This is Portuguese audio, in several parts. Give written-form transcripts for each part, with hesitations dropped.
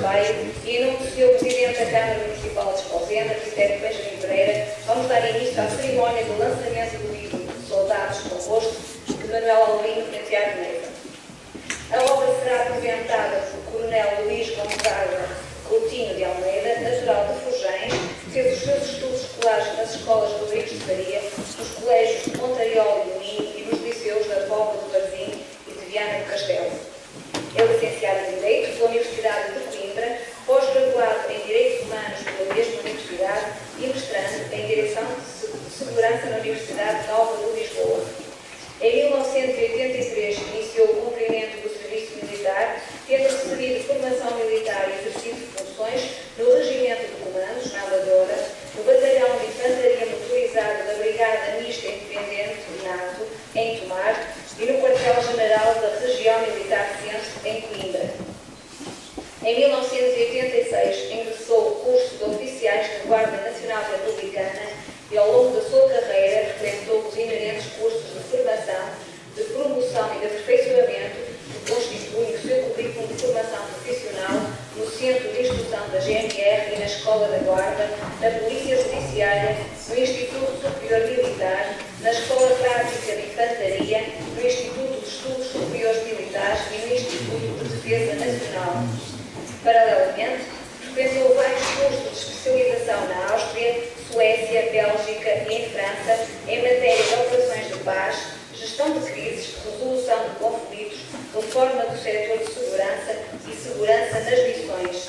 Sampaio e, em nome do Sr. Presidente da Câmara Municipal de Esposende, arquiteto Benjamin Pereira, vamos dar início à cerimónia do lançamento do livro Soldados Composto, de Manuel Amorim e Tiago Neiva. A obra será apresentada por Coronel Luís Gonzaga Coutinho de Almeida, natural de Forjães, que fez os seus estudos escolares nas escolas Rodrigues de Faria, nos colégios de Montariol e do Minho e nos liceus da Póvoa do Varzim e de Viana do Castelo. É licenciado em Direito pela Universidade de Coimbra, pós-graduado em Direitos Humanos pela mesma Universidade e mestrando em Direção de Segurança na Universidade Nova de Lisboa. Em 1983 iniciou o cumprimento do serviço militar, tendo recebido formação militar e exercido funções no Regimento de Comandos, na Amadora, no Batalhão de Infantaria Motorizada da Brigada Mista Independente, NATO, em Tomar, e no Quartel-General da Região Militar Centro, em Coimbra. Em 1986, ingressou o curso de oficiais da Guarda Nacional Republicana e, ao longo da sua carreira, frequentou os inerentes cursos de formação, de promoção e de aperfeiçoamento que constituem o seu currículo de formação profissional no Centro de Instrução da GNR e na Escola da Guarda, na Polícia Judiciária, no Instituto Superior Militar, na Escola Prática de Infantaria, no Instituto de Estudos Superiores Militares e no Instituto de Defesa Nacional. Paralelamente, frequentou vários cursos de especialização na Áustria, Suécia, Bélgica e em França em matéria de operações de paz, gestão de crises, resolução de conflitos, reforma do setor de segurança e segurança nas missões.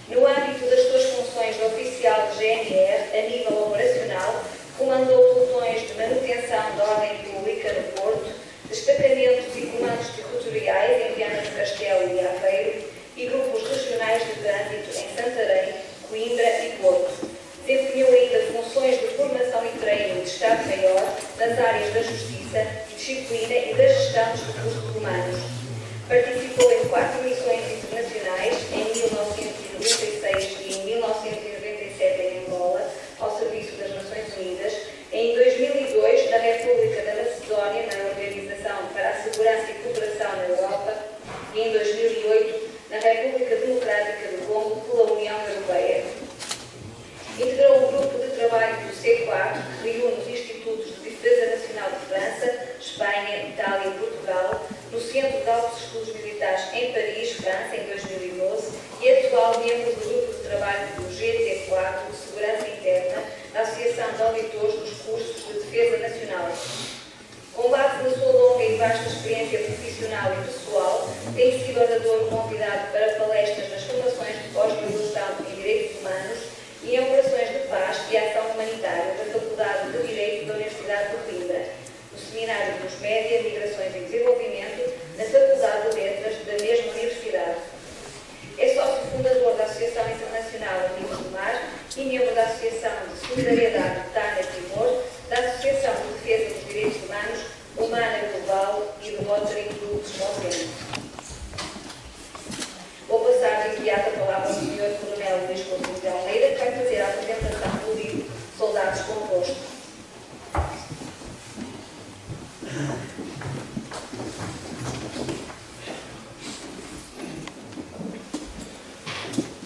No âmbito das suas funções de oficial de GNR, a nível operacional, comandou pelotões de manutenção da ordem pública no Porto, destacamentos e comandos territoriais em Viana do Castelo e Aveiro e grupos regionais de trânsito em Santarém, Coimbra e Porto. Desempenhou ainda funções de formação e treino de Estado-Maior nas áreas da Justiça, Disciplina e da Gestão dos Recursos Humanos. Participou em 4 missões internacionais em 1996 e em 1997 em Angola, ao serviço das Nações Unidas, em 2002 na República da Macedónia, na Organização para a Segurança e Cooperação na Europa, e em 2008 na República Democrática do Congo pela União Europeia. Integrou o grupo de trabalho do C4, que reúne os Institutos de Defesa Nacional de França, Espanha, Itália e Portugal, no Centro de Altos Estudos Militares em Paris, França, em 2012, e atual membro do grupo de trabalho do GT4, de Segurança Interna, da Associação de Auditores dos Cursos de Defesa Nacional. Com base na sua longa e vasta experiência profissional e pessoal, tem sido orador convidado para palestras nas formações de pós-graduação em Direitos Humanos e em Operações de Paz e Ação Humanitária da Faculdade de Direito da Universidade de Coimbra, no Seminário dos Média, Migrações e Desenvolvimento, na Faculdade de Letras da mesma Universidade. É sócio fundador da Associação Internacional Amigos do Mar e membro da Associação de Solidariedade Tânia Timor, da Associação de Defesa dos Direitos Humanos, Humana Global e do Rotary Club de Esposende. Vou passar de imediato a palavra ao Sr. Coronel Luís Coutinho de Almeida, que vai fazer a apresentação do livro Soldados Composto.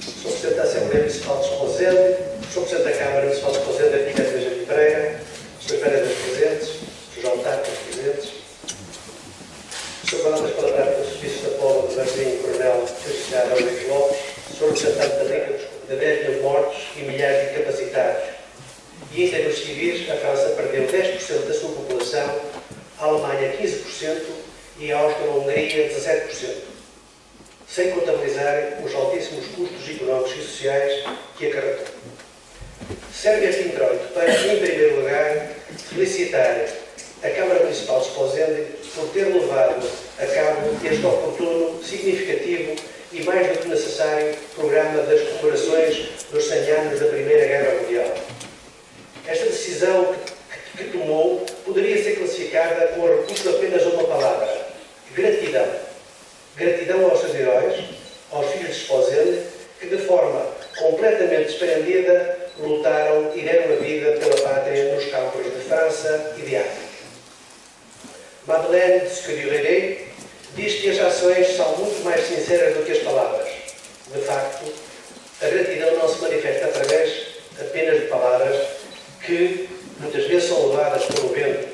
Sr. Presidente da Assembleia Municipal de Esposende, Sr. Presidente da Câmara Municipal de Esposende, arquiteto Benjamin Pereira, Sr. Vereador presentes, Sr. João Tato presentes, Sr. Comandante das Palavras dos Serviços da Póvoa do Varzim, Coronel Feliciano Henrique Lopes, Sr. Representante de 10 mil mortos e milhares de incapacitados. E em termos civis, a França perdeu 10% da sua população, a Alemanha 15% e a Áustria-Hungria 17%, sem contabilizar os altíssimos custos económicos e sociais que acarretou. Serve este introito para, em primeiro lugar, felicitar a Câmara Municipal de Esposende por ter levado a cabo este oportuno, significativo e mais do que necessário programa das comemorações dos 100 anos da Primeira Guerra Mundial. Esta decisão que tomou poderia ser classificada com o recurso apenas a uma palavra: gratidão. Gratidão aos seus heróis, aos filhos de Esposende, que de forma completamente desprendida lutaram e deram a vida pela pátria nos campos de França e de África. Madeleine de Scudéry diz que as ações são muito mais sinceras do que as palavras. De facto, a gratidão não se manifesta através apenas de palavras que muitas vezes são levadas pelo vento,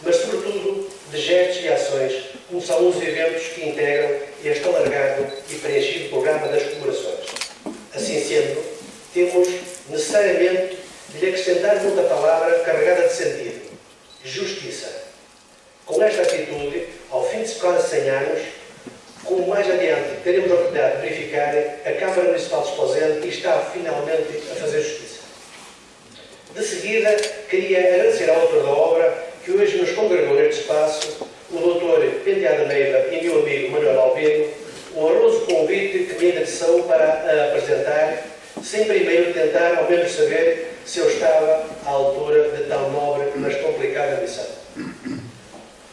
mas sobretudo de gestos e ações, como são os eventos que integram este alargado e preenchido programa das comemorações. Assim sendo, temos necessariamente de lhe acrescentar outra palavra carregada de sentido: justiça. Com esta atitude, ao fim de quase 100 anos, como mais adiante teremos a oportunidade de verificar, a Câmara Municipal de Esposende está finalmente a fazer justiça. De seguida, queria agradecer ao autor da obra que hoje nos congregou neste espaço, o Dr. Penteado Neiva e meu amigo Manuel Albino, o honroso convite que me endereçou para a apresentar, sem primeiro tentar ao menos saber se eu estava à altura de tão nobre, mas complicada missão.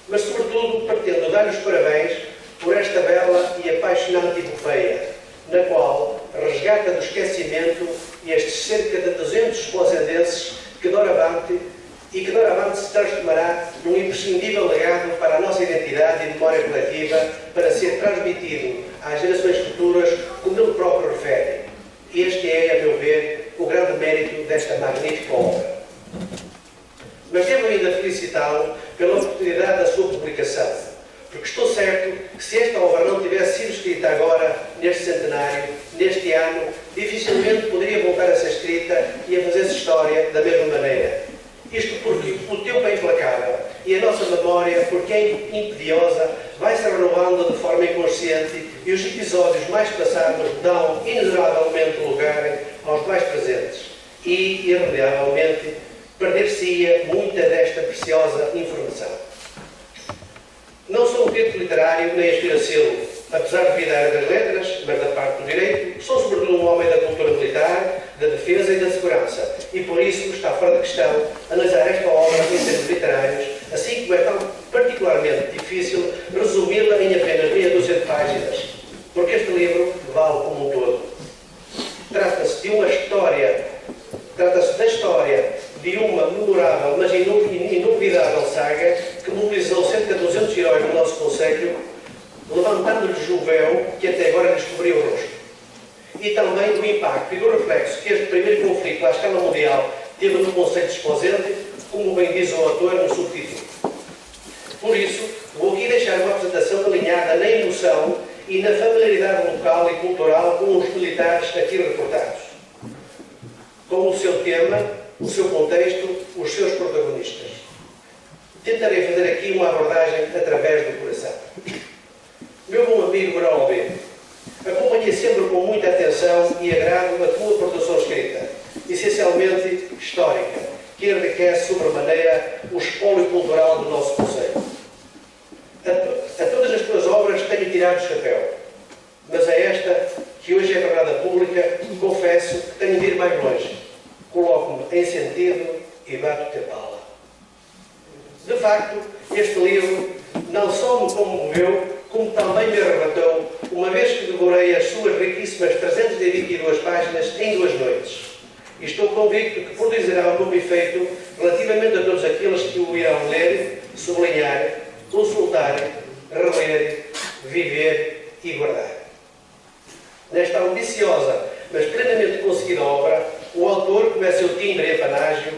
Mas, sobretudo, pretendo dar os parabéns por esta bela e apaixonante epopeia, na qual resgata do esquecimento estes cerca de 200 esposendenses que doravante se transformará num imprescindível legado para a nossa identidade e memória coletiva, para ser transmitido às gerações futuras, como ele próprio refere. Este é, a meu ver, o grande mérito desta magnífica obra. Mas devo ainda felicitá-lo pela oportunidade da sua publicação, porque estou certo que se esta obra não tivesse sido escrita agora, neste centenário, neste ano, dificilmente poderia voltar a ser escrita e a fazer-se história da mesma maneira. Isto porque o tempo é implacável e a nossa memória, porque é impediosa, vai-se renovando de forma inconsciente e os episódios mais passados dão inexoravelmente lugar aos mais presentes e, irremediavelmente, perder-se-ia muita desta preciosa informação. Não sou um crítico literário, nem aspiro a ser, apesar de vir da área das letras, mas da parte do direito, sou sobretudo um homem da cultura militar, da defesa e da segurança, e por isso está fora de questão analisar esta obra em termos literários, assim como é tão particularmente difícil resumi-la em apenas meia dúzia de páginas, porque este livro vale como um todo. Trata-se da história de uma memorável, mas inolvidável saga que mobilizou cerca de 200 heróis do nosso concelho, levantando-lhes o véu que até agora descobriu o rosto. E também do impacto e do reflexo que este primeiro conflito à escala mundial teve no concelho de Esposende, como bem diz o autor no subtítulo. Por isso, vou aqui deixar uma apresentação alinhada na emoção e na familiaridade local e cultural com os militares aqui reportados, com o seu tema, o seu contexto, os seus protagonistas. Tentarei fazer aqui uma abordagem através do coração. Meu bom amigo Manuel Albino, acompanhei sempre com muita atenção e agrado a tua produção escrita, essencialmente histórica, que enriquece sobremaneira o espólio cultural do nosso concelho. A todas as tuas obras tenho tirado o chapéu, mas a esta, que hoje é tornada pública, confesso que tenho de ir mais longe. Coloco-me em sentido e bato-te a pala. De facto, este livro não só me comoveu, como também me arrebatou, uma vez que devorei as suas riquíssimas 322 páginas em 2 noites. E estou convicto que produzirá um novo efeito relativamente a todos aqueles que o irão ler, sublinhar, consultar, reler, viver e guardar. Nesta ambiciosa, mas plenamente conseguida obra, o autor, como é seu timbre e apanágio,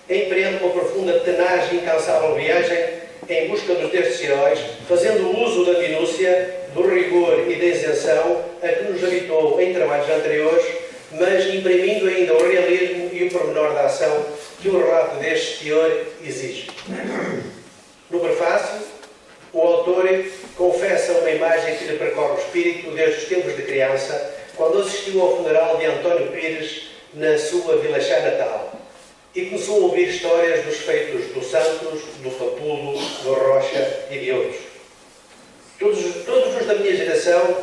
empreende uma profunda, tenaz e incansável viagem em busca dos destes heróis, fazendo uso da minúcia, do rigor e da isenção a que nos habitou em trabalhos anteriores, mas imprimindo ainda o realismo e o pormenor da ação que o relato deste senhor exige. No prefácio, o autor confessa uma imagem que lhe percorre o espírito desde os tempos de criança, quando assistiu ao funeral de António Pires na sua Vila Chá natal, e começou a ouvir histórias dos feitos do Santos, do Papudo, do Rocha e de outros. Todos os da minha geração,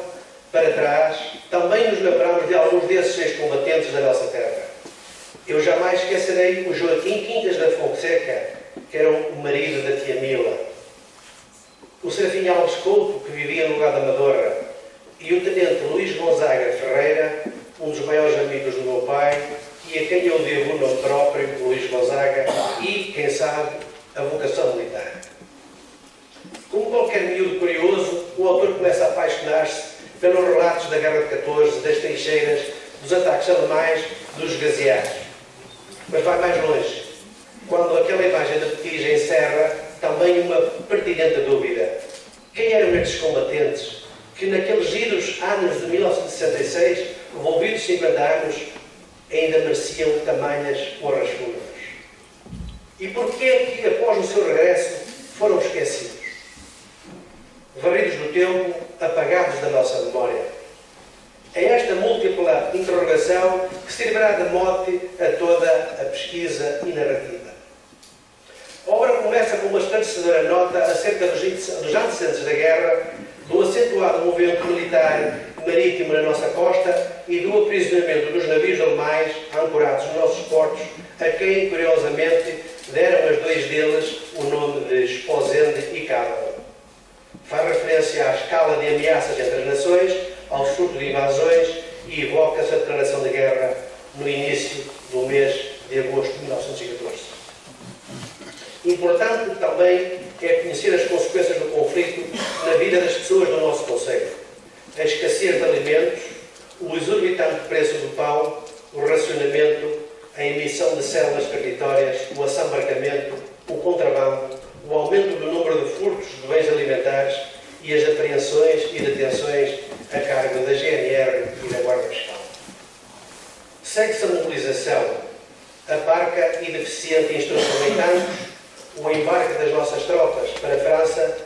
para trás, também nos lembramos de alguns desses ex-combatentes da nossa terra. Eu jamais esquecerei o Joaquim Quintas da Fonseca, que era o marido da tia Mila, o Serafim Alves Couto, que vivia no lugar da Madorra, e o tenente Luís Gonzaga Ferreira, um dos maiores amigos do meu pai, e a quem eu devo o nome próprio, Luís Gonzaga, e, quem sabe, a vocação militar. Como qualquer miúdo curioso, o autor começa a apaixonar-se pelos relatos da Guerra de 14, das trincheiras, dos ataques alemães, dos gaseados. Mas vai mais longe. Quando aquela imagem de Petige encerra também uma pertinente dúvida. Quem eram estes combatentes que naqueles idos anos de 1966, envolvidos 50 anos, ainda mereciam tamanhas honras fúnebres? E porquê é que, após o seu regresso, foram esquecidos? Varridos do tempo, apagados da nossa memória. É esta múltipla interrogação que servirá de mote a toda a pesquisa e narrativa. A obra começa com uma esclarecedora nota acerca dos antecedentes da guerra, do acentuado movimento militar marítimo na nossa costa e do aprisionamento dos navios alemães ancorados nos nossos portos, a quem, curiosamente, deram as dois deles o nome de Esposende e Cabo. Faz referência à escala de ameaças entre as nações, ao surto de invasões e evoca-se a declaração de guerra no início do mês de agosto de 1914. Importante também é conhecer as consequências do conflito na vida das pessoas do nosso concelho. A escassez de alimentos, o exorbitante preço do pão, o racionamento, a emissão de células creditórias, o assambarcamento, o contrabando, o aumento do número de furtos de bens alimentares e as apreensões e detenções a cargo da GNR e da Guarda Fiscal. Segue-se a mobilização, a parca e deficiente instrução em tanques, o embarque das nossas tropas para a França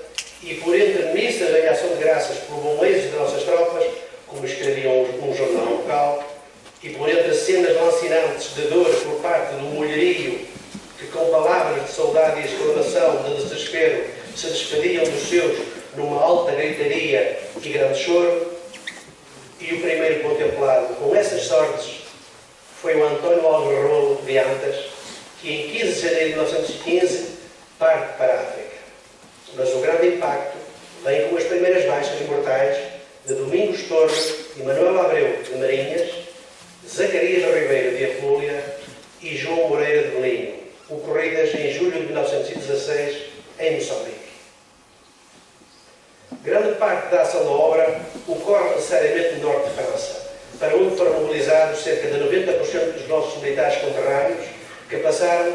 e, por entre missas em ação de graças por bom êxito das nossas tropas, como escrevia um jornal local, e por entre cenas lancinantes de dor por parte do mulherio que, com palavras de saudade e exclamação de desespero, se despediam dos seus numa alta gritaria e grande choro, e o primeiro contemplado com essas sortes foi o António Alves Rolo de Antas, que em 15 de janeiro de 1915 parte para a África. Mas o grande impacto vem com as primeiras baixas mortais de Domingos Torres e Manuel Abreu de Marinhas, Zacarias Ribeiro de Apúlia e João Moreira de Belinho, ocorridas em julho de 1916 em Moçambique. Grande parte da ação da obra ocorre necessariamente no norte de França, para onde foram mobilizados cerca de 90% dos nossos militares conterrâneos, que passaram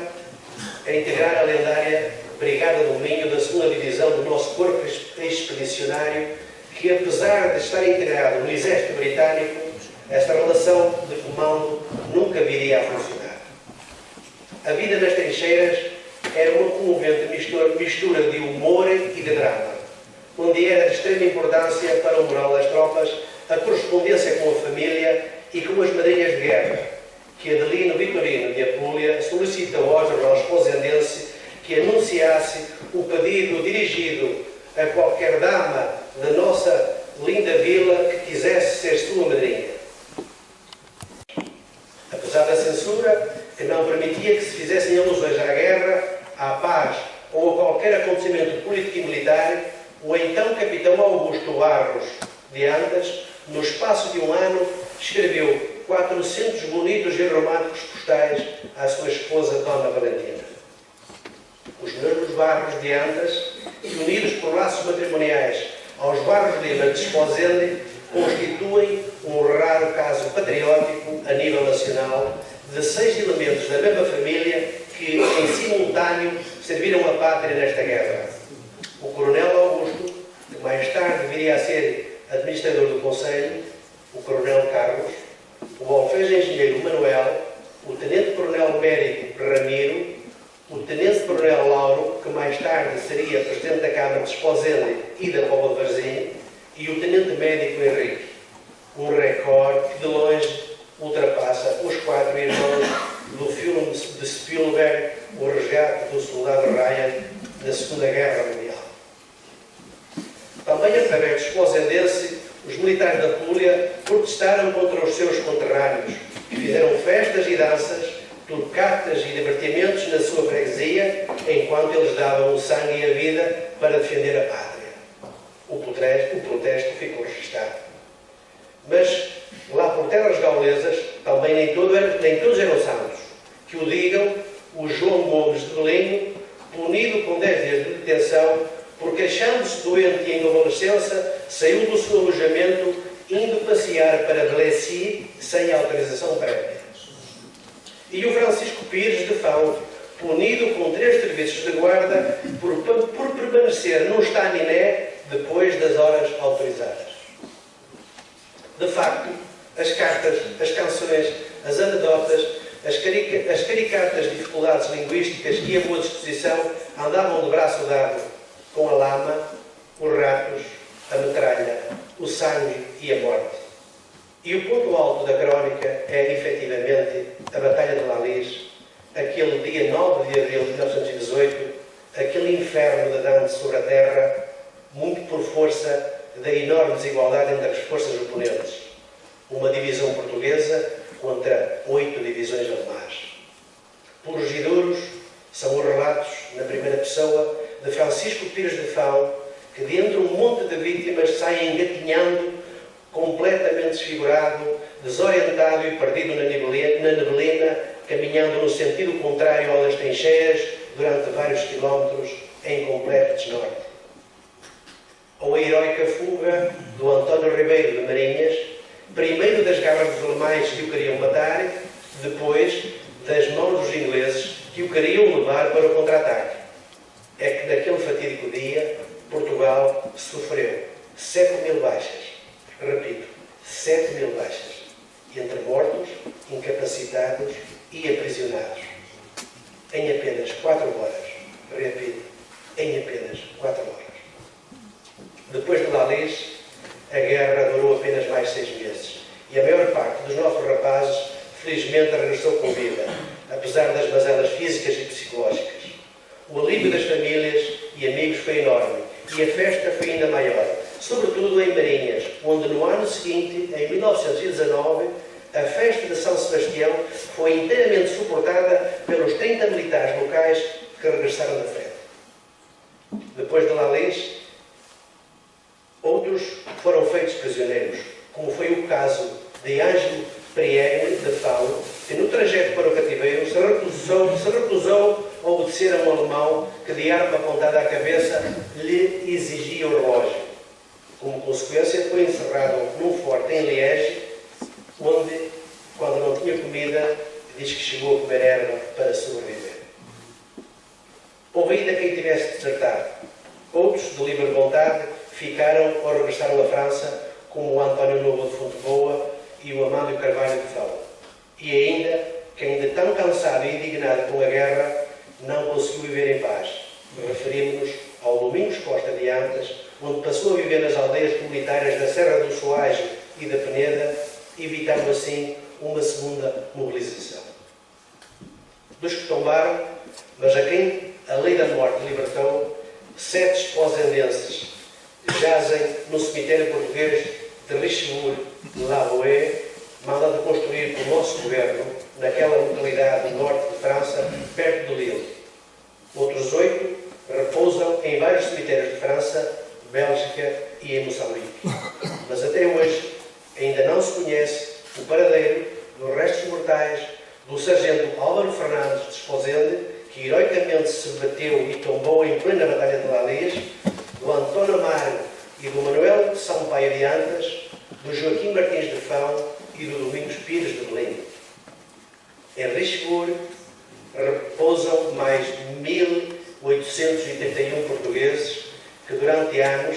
a integrar a lendária Brigada do Minho da 2ª Divisão do nosso corpo expedicionário, que, apesar de estar integrado no exército britânico, esta relação de comando nunca viria a funcionar. A vida nas trincheiras era uma comovente mistura de humor e de drama, onde era de extrema importância para o moral das tropas a correspondência com a família e com as madrinhas de guerra, que Adelino Vitorino de Apúlia solicitou ao jornal Esposendense que anunciasse o pedido dirigido a qualquer dama da nossa linda vila que quisesse ser sua madrinha. Apesar da censura, que não permitia que se fizessem alusões à guerra, à paz ou a qualquer acontecimento político e militar, o então capitão Augusto Barros de Antas, no espaço de um ano, escreveu 400 bonitos e românticos postais à sua esposa Dona Valentina. Os mesmos Barros de Antas, unidos por laços matrimoniais aos Barros Lima de Esposende, constituem um raro caso patriótico a nível nacional de 6 elementos da mesma família que, em simultâneo, serviram a pátria nesta guerra. O Coronel Augusto, que mais tarde viria a ser administrador do Conselho, o Coronel Carlos, o alfeis engenheiro Manuel, o Tenente-Coronel Médico Ramiro, o Tenente-Coronel Lauro, que mais tarde seria Presidente da Câmara de Esposende e da Póvoa de Varzim, e o Tenente Médico Henrique, um recorde que de longe ultrapassa os 4 irmãos do filme de Spielberg, O Resgate do Soldado Ryan, da Segunda Guerra Mundial. Também através do Esposendense, os militares da Apúlia protestaram contra os seus conterrâneos, que fizeram festas e danças, turcatas e divertimentos na sua freguesia, enquanto eles davam o sangue e a vida para defender a pátria. O protesto ficou registado. Mas, lá por terras gaulesas, também nem todos eram santos. Que o digam o João Gomes de Belinho, punido com 10 dias de detenção, porque, achando-se doente e em convalescença, saiu do seu alojamento indo passear para Blécy sem autorização prévia. E o Francisco Pires de Fão, punido com 3 serviços de guarda por permanecer num estaminé depois das horas autorizadas. De facto, as cartas, as canções, as anedotas, as caricatas dificuldades linguísticas e a boa disposição andavam de braço dado com a lama, os ratos, a metralha, o sangue e a morte. E o ponto alto da crónica é, efetivamente, a Batalha de Lalis, aquele dia 9 de abril de 1918, aquele inferno de Dante sobre a terra, muito por força da enorme desigualdade entre as forças oponentes. Uma divisão portuguesa contra 8 divisões alemãs. Puros e duros são os relatos, na primeira pessoa, de Francisco Pires de Fão, que de entre um monte de vítimas sai engatinhando, completamente desfigurado, desorientado e perdido na neblina, caminhando no sentido contrário ao das trincheiras durante vários quilómetros em completo desnorte. Ou a heroica fuga do António Ribeiro de Marinhas, primeiro das garras dos alemães que o queriam matar, depois das mãos dos ingleses que o queriam levar para o contra-ataque. É que naquele fatídico dia, Portugal sofreu 7.000 baixas. Repito, 7.000 baixas. Entre mortos, incapacitados e aprisionados. Em apenas 4 horas. Repito, em apenas 4 horas. Depois de Lalis, a guerra durou apenas mais 6 meses. E a maior parte dos nossos rapazes, felizmente, regressou com vida, apesar das mazelas físicas e psicológicas. O alívio das famílias e amigos foi enorme. E a festa foi ainda maior. Sobretudo em Marinhas, onde no ano seguinte, em 1919, a festa de São Sebastião foi inteiramente suportada pelos 30 militares locais que regressaram da frente. Depois de Lalis, outros foram feitos prisioneiros, como foi o caso de Ângelo Priegni de Fão, que no trajeto para o cativeiro se recusou a obedecer a um alemão que, de arma apontada à cabeça, lhe exigia o relógio. Como consequência, foi encerrado num forte em Liege, onde, quando não tinha comida, diz que chegou a comer erva para sobreviver. Houve ainda quem tivesse desertado. Outros, de livre vontade, ficaram ou regressaram à França, como o António Novo de Fonteboa e o Amândio Carvalho de Fão. E ainda quem, de tão cansado e indignado com a guerra, não conseguiu viver em paz. Referimos-nos ao Domingos Costa de Antas, onde passou a viver nas aldeias comunitárias da Serra do Soares e da Peneda, evitando assim uma segunda mobilização. Dos que tombaram, mas a quem a lei da morte libertou, 7 esposendenses jazem no cemitério português de Richebourg-la-Roue, mandado construir pelo nosso governo naquela localidade do norte de França, perto de Lille. Outros 8 repousam em vários cemitérios de França, Bélgica e em Moçambique. Mas até hoje ainda não se conhece o paradeiro dos restos mortais do sargento Álvaro Fernandes de Esposende, que heroicamente se bateu e tombou em plena Batalha de Lalis, do António Amaro e do Manuel Sampaio de Antas, do Joaquim Martins de Fão e do Domingos Pires de Belém. Em Richebourg repousam mais 1.831 portugueses que durante anos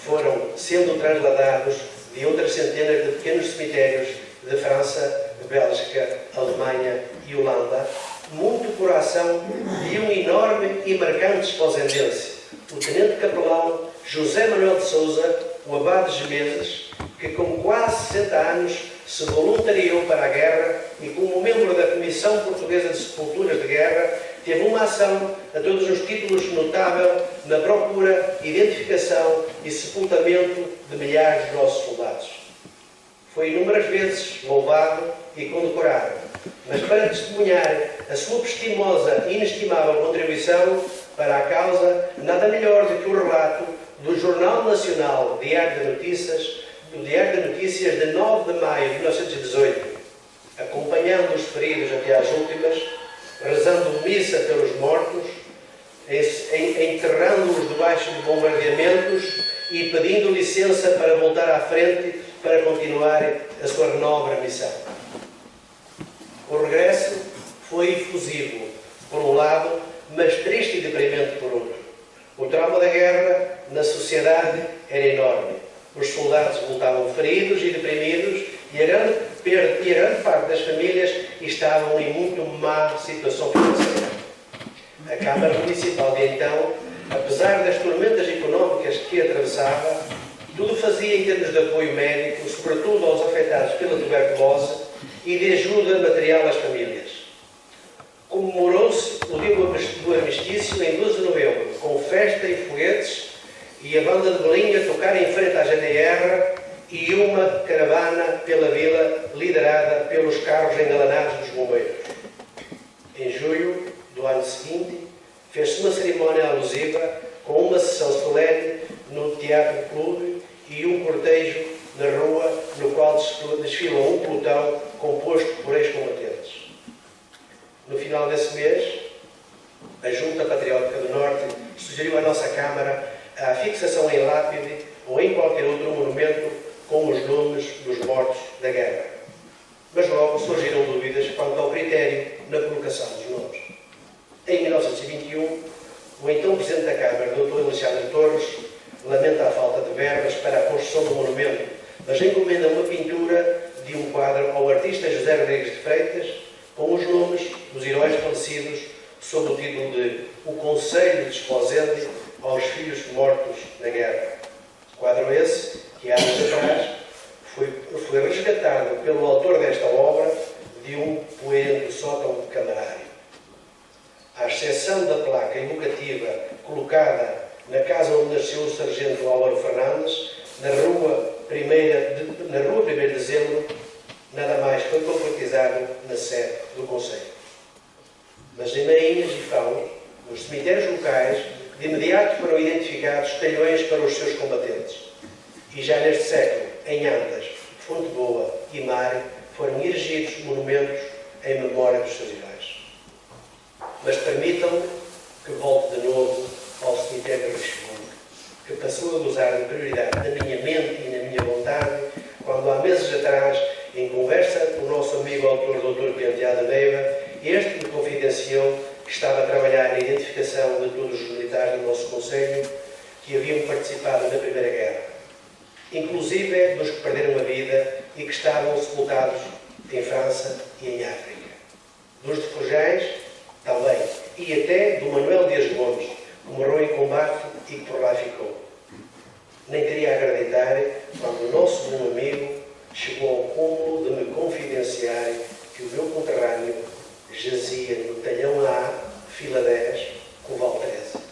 foram sendo trasladados de outras centenas de pequenos cemitérios de França, Bélgica, Alemanha e Holanda, muito por ação de um enorme e marcante esposendense, o Tenente Capelão José Manuel de Sousa, o abade de Gemeses, que com quase 60 anos se voluntariou para a guerra e, como membro da Comissão Portuguesa de Sepulturas de Guerra, teve uma ação a todos os títulos notável na procura, identificação e sepultamento de milhares de nossos soldados. Foi inúmeras vezes louvado e condecorado, mas para testemunhar a sua prestimosa e inestimável contribuição para a causa, nada melhor do que o relato do Jornal Nacional Diário de Notícias, do Diário de Notícias de 9 de maio de 1918, acompanhando os feridos até às últimas, rezando missa pelos mortos, enterrando-os debaixo de bombardeamentos e pedindo licença para voltar à frente para continuar a sua nobre missão. O regresso foi efusivo, por um lado, mas triste e deprimente por outro. O trauma da guerra na sociedade era enorme. Os soldados voltavam feridos e deprimidos e a grande parte das famílias estavam em muito má situação financeira. A Câmara Municipal de então, apesar das tormentas económicas que atravessava, tudo fazia em termos de apoio médico, sobretudo aos afetados pela tuberculose e de ajuda material às famílias. Comemorou-se o dia do armistício em 12 de novembro, com festa e foguetes e a banda de Belém a tocar em frente à GNR e uma caravana pela vila liderada pelos carros engalanados dos bombeiros. Em julho do ano seguinte, fez-se uma cerimónia alusiva com uma sessão solene no Teatro Clube e um cortejo na rua no qual desfilou um pelotão composto por ex-combatentes. No final desse mês, a Junta Patriótica do Norte sugeriu à nossa Câmara a fixação em lápide ou em qualquer outro monumento com os nomes dos mortos da guerra. Mas logo surgiram dúvidas quanto ao critério na colocação dos nomes. Em 1921, o então Presidente da Câmara, Dr. Alexandre Torres, lamenta a falta de verbas para a construção do monumento, mas encomenda uma pintura de um quadro ao artista José Rodrigues de Freitas com os nomes dos heróis falecidos sob o título de O Conselho de Esposende aos Filhos Mortos na Guerra. Quadro esse que, há anos atrás, foi resgatado pelo autor desta obra de um poente sótão camarário. À exceção da placa evocativa colocada na casa onde nasceu o sargento Álvaro Fernandes, na rua 1º de dezembro, nada mais foi concretizado na sede do Conselho. Mas em Mainhas e Fão, nos cemitérios locais, de imediato foram identificados talhões para os seus combatentes. E já neste século, em Antas, Fonte Boa e Mar, foram erigidos monumentos em memória dos seus heróis. Mas permitam-me que volte de novo ao cemitério de Richelieu, que passou a gozar de prioridade na minha mente e na minha vontade, quando há meses atrás, em conversa com o nosso amigo autor Dr. Penteado Neiva, este me confidenciou que estava a trabalhar na identificação de todos os militares do nosso Conselho que haviam participado na Primeira Guerra, inclusive dos que perderam a vida e que estavam sepultados em França e em África. Dos de Forjães, também, e até do Manuel Dias Gomes, que morreu em combate e que por lá ficou. Nem queria acreditar quando o nosso bom amigo chegou ao cúmulo de me confidenciar que o meu conterrâneo jazia no talhão A, fila 10, Coval 13.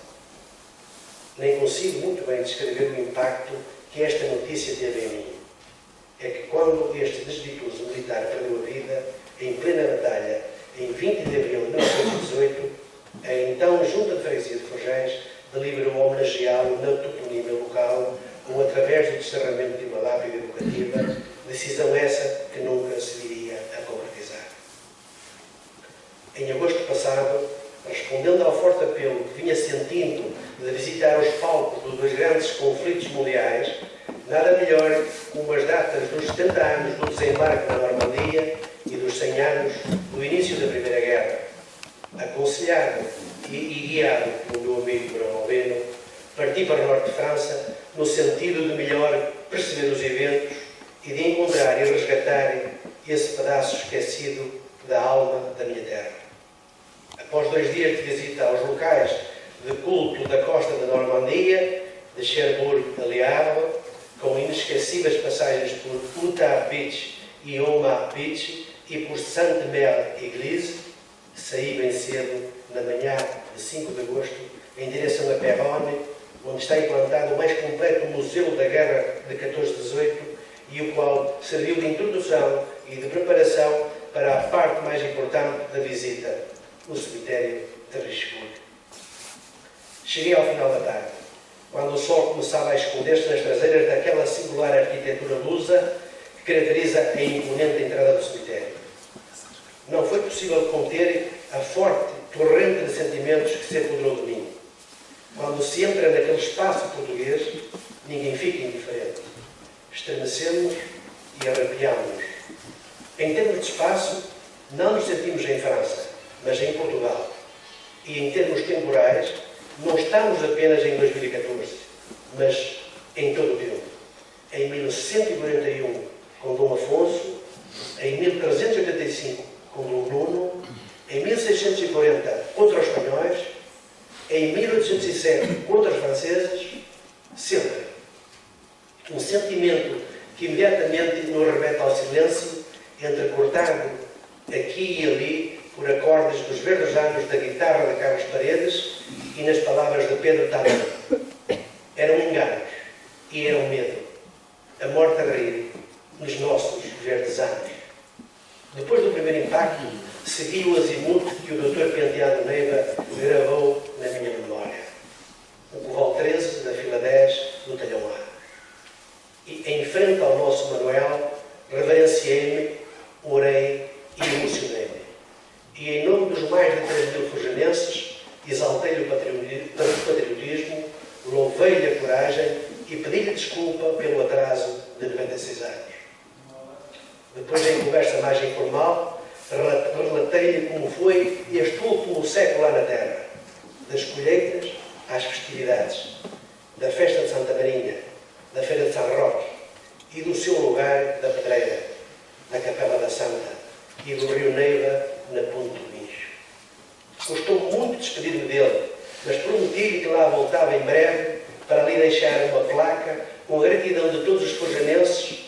Nem consigo muito bem descrever o impacto que esta notícia teve em mim. É que quando este desditoso militar perdeu a vida, em plena batalha, em 20 de abril de 1918, a então Junta de Freguesia de Forjães deliberou homenageá-lo na toponímia local ou através do descerramento de uma lápide educativa, decisão essa que nunca se viria a concretizar. Em agosto passado, respondendo ao forte apelo que vinha sentindo de visitar os palcos dos dois grandes conflitos mundiais, nada melhor como as datas dos 70 anos do desembarque na Normandia e dos 100 anos do início da Primeira Guerra. Aconselhado e guiado pelo meu amigo Bruno Albeno, parti para o norte de França no sentido de melhor perceber os eventos e de encontrar e resgatar esse pedaço esquecido da alma da minha terra. Após 2 dias de visita aos locais de culto da costa da Normandia, de Cherbourg a Le Havre, com inesquecíveis passagens por Utah Beach e Omaha Beach e por Sainte-Mère-Église, saí bem cedo, na manhã de 5 de agosto, em direção a Péronne, onde está implantado o mais completo Museu da Guerra de 14-18 e o qual serviu de introdução e de preparação para a parte mais importante da visita, o cemitério de Richelieu. Cheguei ao final da tarde, quando o sol começava a esconder-se nas traseiras daquela singular arquitetura lusa que caracteriza a imponente entrada do cemitério. Não foi possível conter a forte torrente de sentimentos que se apoderou de mim. Quando se entra naquele espaço português, ninguém fica indiferente. Estremecemos e arrepiámos-nos. Em termos de espaço, não nos sentimos em França, mas em Portugal. E em termos temporais, não estamos apenas em 2014, mas em todo o tempo. Em 1141, com Dom Afonso, em 1385, com Dom Bruno, em 1640, contra os espanhóis, em 1807, contra os franceses, sempre. Um sentimento que imediatamente nos remete ao silêncio, entrecortado aqui e ali por acordes dos verdes anos da guitarra de Carlos Paredes e nas palavras de Pedro Tadeu. Eram enganos e era um medo. A morte a rir nos nossos verdes anos. Depois do primeiro impacto, seguiu o azimuth que o Dr. Penteado Neiva gravou na minha memória. O Coval 13, da fila 10, do talhão A. E em frente ao nosso Manuel, reverenciei-me, orei e emocionei-me. E em nome dos mais de 3.000 forjanenses, exaltei-lhe o patriotismo, louvei-lhe a coragem e pedi-lhe desculpa pelo atraso de 96 anos. Depois, em conversa mais informal, relatei-lhe como foi este último século lá na Terra, das colheitas às festividades, da festa de Santa Marinha, da Feira de São Roque e do seu lugar da Pedreira, na Capela da Santa e do Rio Neiva, na Ponte do Mincho. Custou muito despedir-me dele, mas prometi-lhe que lá voltava em breve para lhe deixar uma placa com a gratidão de todos os forjanenses,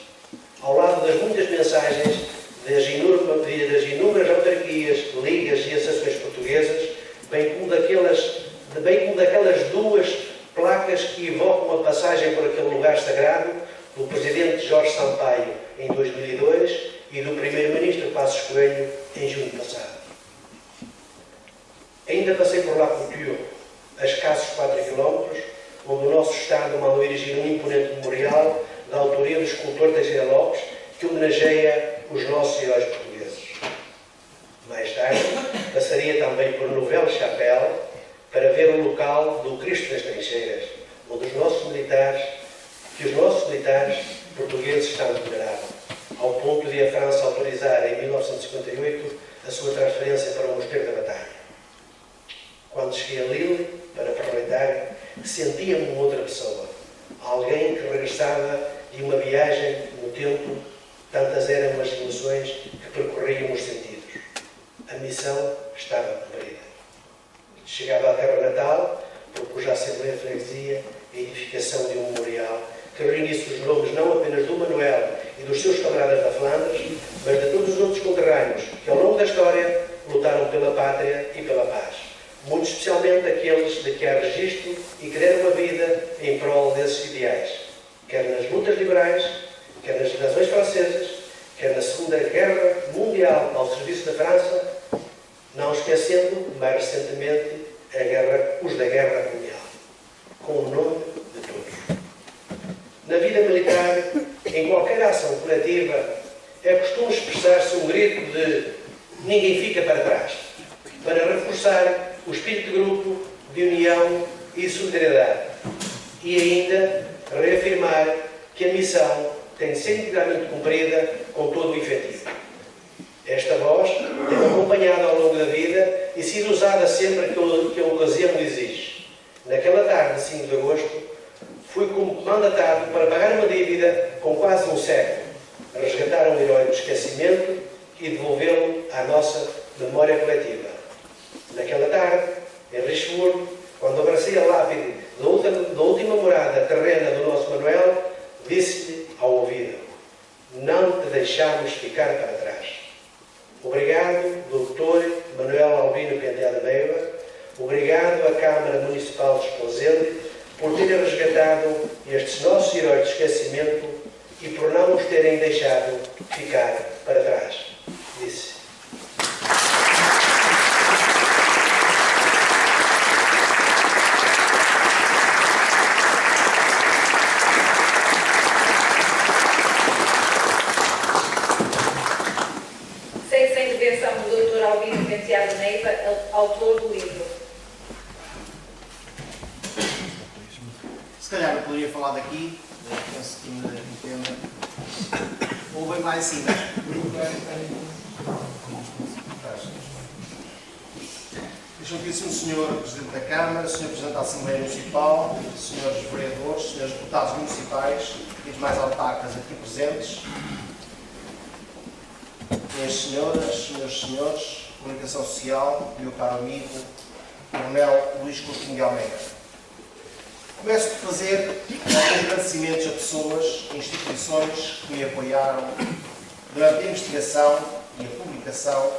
ao lado das muitas mensagens das inúmeras autarquias, ligas e associações portuguesas, bem como daquelas duas placas que evocam a passagem por aquele lugar sagrado do Presidente Jorge Sampaio em 2002 e do Primeiro-Ministro Passos Coelho em junho passado. Ainda passei por lá com o tio, a escassos 4 km, onde o nosso Estado mandou erigir um imponente memorial da autoria do escultor Teixeira Lopes, que homenageia os nossos heróis portugueses. Mais tarde, passaria também por Novel Chapelle para ver o local do Cristo das Trincheiras, onde os nossos militares portugueses estão venerados, ao ponto de a França autorizar em 1958 a sua transferência para o Mosteiro da Batalha. Quando cheguei a Lille para parlamentar, sentia-me uma outra pessoa, alguém que regressava de uma viagem no tempo. Tantas eram as emoções que percorriam os sentidos. A missão estava cumprida. Chegava à terra natal, propus à Assembleia de Freguesia a edificação de um memorial que reunisse os nomes não apenas do Manuel e dos seus camaradas da Flandres, mas de todos os outros conterrâneos que, ao longo da história, lutaram pela pátria e pela paz. Muito especialmente aqueles de que há registro e que deram a vida em prol desses ideais, quer nas lutas liberais, quer nas invasões francesas, quer na Segunda Guerra Mundial ao serviço da França, não esquecendo, mais recentemente, os da Guerra Colonial, com o nome de todos. Na vida militar, em qualquer ação coletiva, é costume expressar-se um grito de ninguém fica para trás, para reforçar o espírito de grupo, de união e solidariedade, e ainda reafirmar que a missão tem de ser integralmente cumprida com todo o efetivo. Esta voz tem acompanhado ao longo da vida e sido usada sempre que a ocasião exige. Naquela tarde de 5 de agosto, fui como mandatado para pagar uma dívida com quase um século, resgatar um herói do esquecimento e devolvê-lo à nossa memória coletiva. Naquela tarde, em Richebourg, quando abracei a lápide da última morada terrena do nosso Manuel, disse-lhe ao ouvido: não te deixamos ficar para trás. Obrigado, Dr. Manuel Albino Penteado Neiva, obrigado à Câmara Municipal de Esposende por terem resgatado estes nossos heróis de esquecimento e por não os terem deixado ficar para trás. Disse. Sem intervenção do Dr. Albino Penteado Neiva, autor do livro. Se calhar eu poderia falar daqui, penso que me entenda. O Ou bem mais em cima? Deixam aqui o Sr. Presidente da Câmara, Sr. Presidente da Assembleia Municipal, Srs. Vereadores, Srs. Deputados Municipais e demais autarcas aqui presentes. Minhas senhoras, meus senhores, Comunicação Social, meu caro amigo, Coronel Luís Coutinho de Almeida. Começo por fazer alguns agradecimentos a pessoas e instituições que me apoiaram durante a investigação e a publicação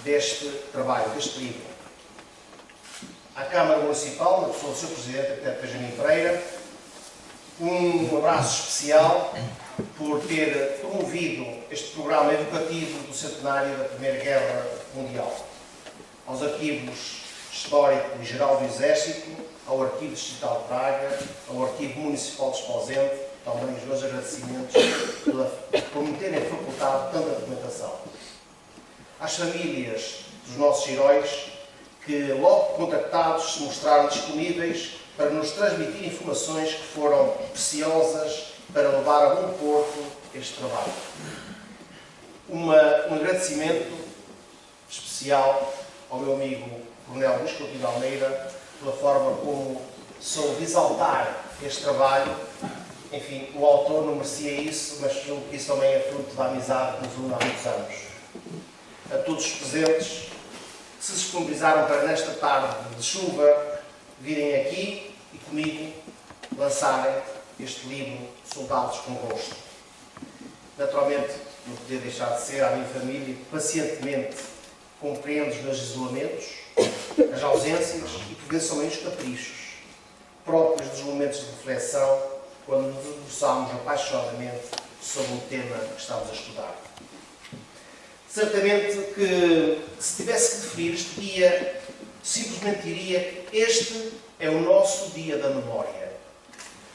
deste trabalho, deste livro. À Câmara Municipal, na pessoa do Sr. Presidente, Arquiteto Benjamin Pereira, um abraço especial por ter promovido este programa educativo do centenário da Primeira Guerra Mundial. Aos arquivos Histórico e Geral do Exército, ao Arquivo Distrital de Braga, ao Arquivo Municipal de Esposende, também os meus agradecimentos por me terem facultado tanta documentação. Às famílias dos nossos heróis, que logo contactados se mostraram disponíveis para nos transmitir informações que foram preciosas para levar a bom porto este trabalho. Um agradecimento especial ao meu amigo Coronel Luís Coutinho de Almeida pela forma como soube exaltar este trabalho. Enfim, o autor não merecia isso, mas julgo que isso também é fruto da amizade que nos une há muitos anos. A todos os presentes que se disponibilizaram para nesta tarde de chuva virem aqui e comigo lançarem este livro Soldados com Rosto. Naturalmente, não podia deixar de ser à minha família que pacientemente compreende os meus isolamentos, as ausências e por vezes também os caprichos próprios dos momentos de reflexão quando nos debruçamos apaixonadamente sobre o tema que estamos a estudar. Certamente que, se tivesse que definir este dia, simplesmente diria que este é o nosso dia da memória.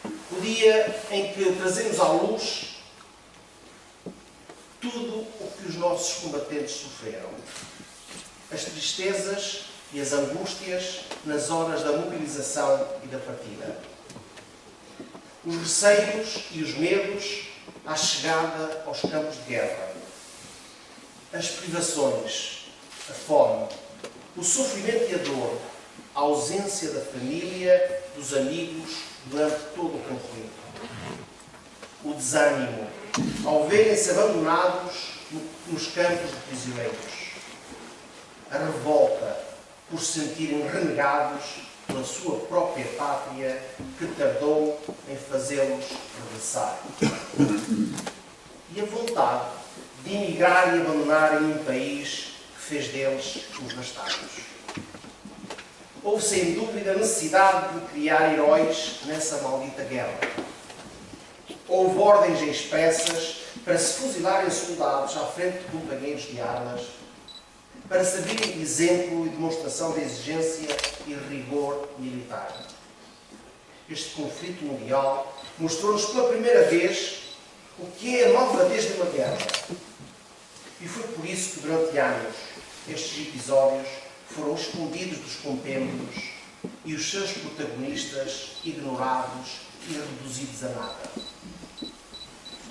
O dia em que trazemos à luz tudo o que os nossos combatentes sofreram. As tristezas e as angústias nas horas da mobilização e da partida. Os receios e os medos à chegada aos campos de guerra. As privações, a fome, o sofrimento e a dor, a ausência da família, dos amigos durante todo o conflito. O desânimo ao verem-se abandonados nos campos de prisioneiros. A revolta por se sentirem renegados pela sua própria pátria que tardou em fazê-los regressar. E a vontade de emigrar e abandonarem um país que fez deles os bastardos. Houve sem dúvida a necessidade de criar heróis nessa maldita guerra. Houve ordens expressas para se fuzilarem soldados à frente de companheiros de armas, para servirem de exemplo e demonstração de exigência e rigor militar. Este conflito mundial mostrou-nos pela primeira vez o que é a malvadez de uma guerra. E foi por isso que, durante anos, estes episódios foram escondidos dos compêndios e os seus protagonistas ignorados e reduzidos a nada.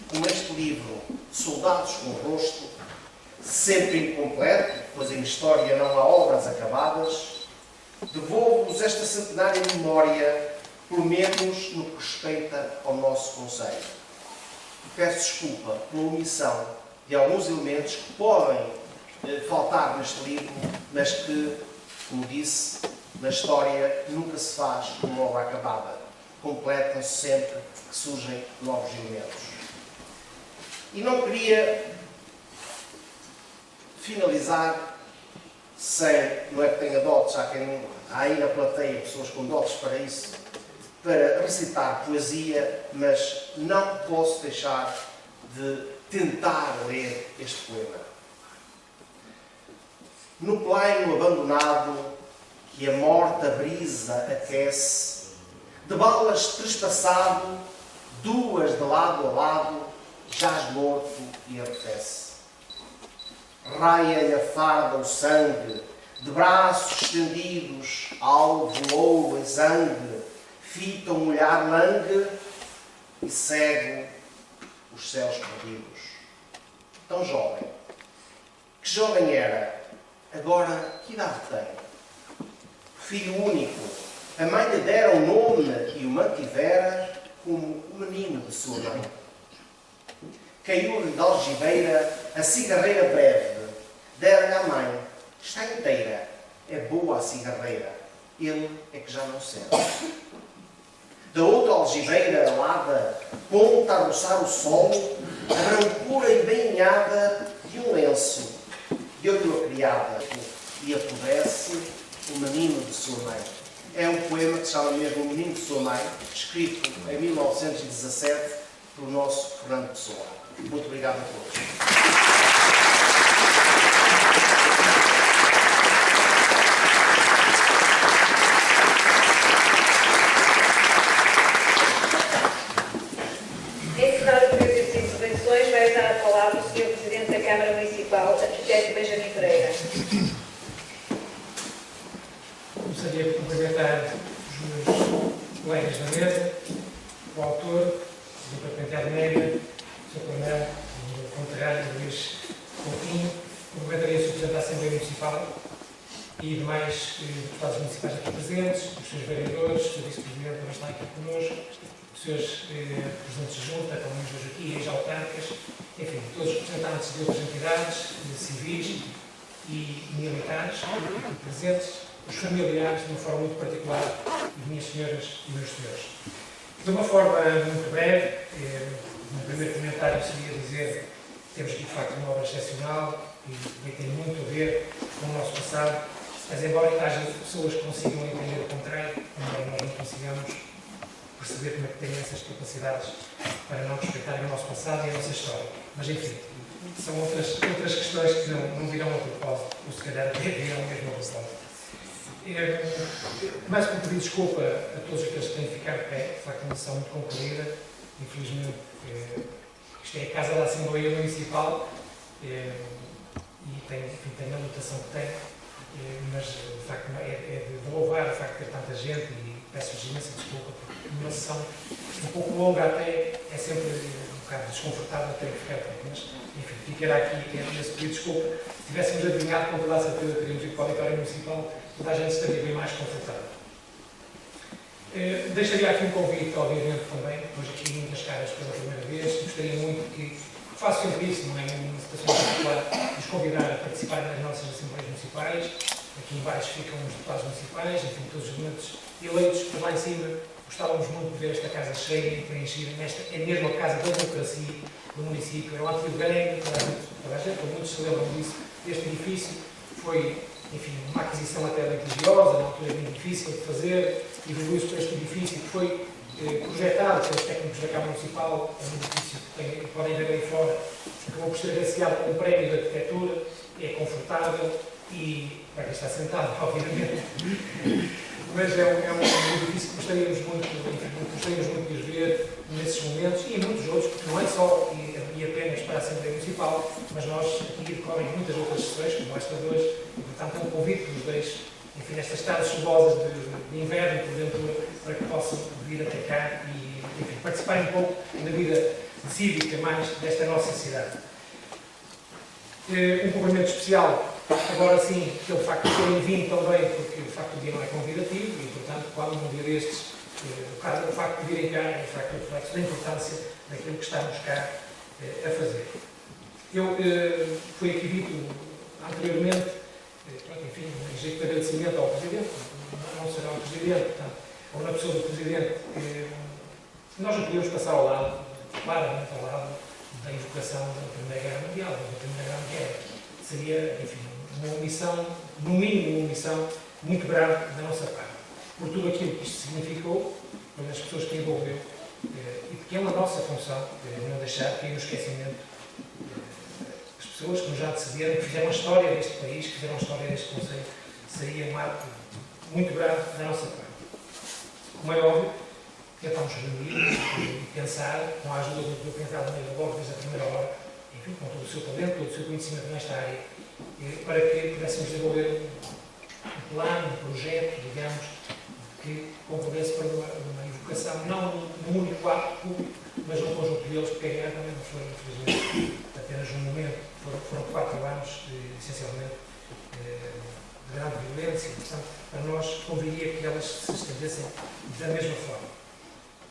Com este livro, Soldados com Rosto, sempre incompleto, pois em história não há obras acabadas, devolvo-vos esta centenária memória, pelo menos no que respeita ao nosso conselho. Peço desculpa pela omissão de alguns elementos que podem faltar neste livro, mas que, como disse, na história nunca se faz uma obra acabada. Completam-se sempre que surgem novos elementos. E não queria finalizar sem, não é que tenha dotes, há aí na plateia pessoas com dotes para isso, para recitar poesia, mas não posso deixar de tentar ler este poema. No plaino abandonado, que a morta brisa aquece, de balas trespassado, duas de lado a lado, jaz morto e arrefece. Raia-lhe a farda o sangue, de braços estendidos, alvo, louro, exangue, fita um olhar langue e cego os céus perdidos. tão jovem. Que jovem era? Agora, que idade tem? Filho único. A mãe lhe dera um nome e o mantivera como o menino de sua mãe. Caiu-lhe de algibeira a cigarreira breve. Dera-lhe à mãe. Está inteira. É boa a cigarreira. Ele é que já não sente. Da outra algibeira alada, ponta a roçar o sol, a brancura e banhada de um lenço. Deu-lhe uma criada e apodrece o menino de sua mãe. É um poema que se chama mesmo O Menino de Sua Mãe, escrito em 1917 pelo nosso Fernando Pessoa. Muito obrigado a todos. Encerrado o período de intervenções, vai dar a palavra o Sr. Presidente da Câmara Municipal, arquiteto Benjamin Pereira. Gostaria de cumprimentar os meus colegas da mesa, o autor, o Dr. Penteado Negra, o Sr. Coronel, o meu conterrâneo Luís Coutinho, cumprimentaria o Sr. Presidente da Assembleia Municipal e demais deputados municipais aqui presentes, os seus vereadores, o Sr. Vice-Presidente que está aqui connosco, os seus representantes de junta, pelo menos hoje aqui, as autárquicas, enfim, todos os representantes de outras entidades, civis e militares aqui presentes, os familiares, de uma forma muito particular, de minhas senhoras e meus senhores. De uma forma muito breve, no primeiro comentário seria dizer que temos aqui de facto uma obra excepcional e tem muito a ver com o nosso passado, mas embora haja pessoas que consigam entender o contrário, embora nós não consigamos perceber como é que têm essas capacidades para não respeitarem o nosso passado e a nossa história. Mas enfim, são outras questões que não virão a propósito, ou se calhar até virão mesmo a propósito. Mais que pedir desculpa a todos aqueles que têm ficado de pé, de facto uma sessão muito concluída, infelizmente isto é a Casa da Assembleia Municipal e tem a limitação que tem, mas de facto é de louvar o facto de ter tanta gente e peço-vos imensa desculpa, porque uma sessão um pouco longa até é sempre um bocado desconfortável ter que ficar de pé, mas enfim, ficará aqui esse pedido de desculpa. Se tivéssemos adivinhado, com toda a certeza teríamos ido para o auditório municipal, toda a gente estaria bem mais confortável. Deixaria aqui um convite, obviamente, também, hoje aqui muitas caras pela primeira vez, gostaria muito que faço sempre isso, não é? Numa situação particular, nos convidar a participar nas nossas Assembleias Municipais, aqui em baixo ficam os deputados municipais, enfim, todos os elementos eleitos, por lá em cima, gostávamos muito de ver esta casa cheia e preenchida, é mesmo a casa da democracia do município, é o antigo Grêmio, toda a gente, muitos se lembram disso, este edifício foi, enfim, uma aquisição até litigiosa, na altura bem difícil de fazer, evoluiu-se para este edifício que foi projetado pelos técnicos da Câmara Municipal, é um edifício que podem ver aí fora, acabou por ser agraciado com um prémio de arquitetura, é confortável e vai estar sentado, obviamente, mas é um edifício que gostaríamos muito de os ver nesses momentos e em muitos outros, porque não é só e apenas para a Assembleia Municipal, mas nós aqui decorrem muitas outras sessões, como esta de hoje, e portanto é um convite que nos deixe, enfim, nestas tardes chuvosas de inverno, porventura, para que possam vir até cá e, enfim, participarem um pouco da vida cívica mais desta nossa cidade. Um cumprimento especial, agora sim, pelo facto de terem vindo também, porque de facto o dia não é convidativo e, portanto, quando um dia destes, o facto de virem cá é o reflexo da importância daquilo que estamos cá a fazer. Eu fui aqui dito anteriormente, enfim, um jeito de agradecimento ao Presidente, não será o Presidente, portanto, ou na pessoa do Presidente, nós não podemos passar ao lado, claramente ao lado, da evocação da Primeira Guerra Mundial, da Primeira Guerra Mundial. Seria, enfim, uma omissão, no mínimo uma omissão, muito grave da nossa parte. Por tudo aquilo que isto significou, pelas pessoas que envolveu, e porque é uma nossa função não deixar cair no esquecimento as pessoas que nos já antecederam, que fizeram a história deste país, que fizeram a história deste Conselho, seria um ato muito grave da nossa parte. Como é óbvio, tentamos reunir e pensar, com a ajuda do Dr. Penteado Negra logo desde a primeira hora, enfim, com todo o seu talento, todo o seu conhecimento nesta área, para que pudéssemos desenvolver um plano, um projeto, digamos, que concorresse para uma evocação, não num único ato público, mas num conjunto deles, porque a guerra também não foi, infelizmente, até apenas um momento, foram 4 anos, essencialmente, de grande violência. Portanto, para nós conviria que elas se estendessem da mesma forma.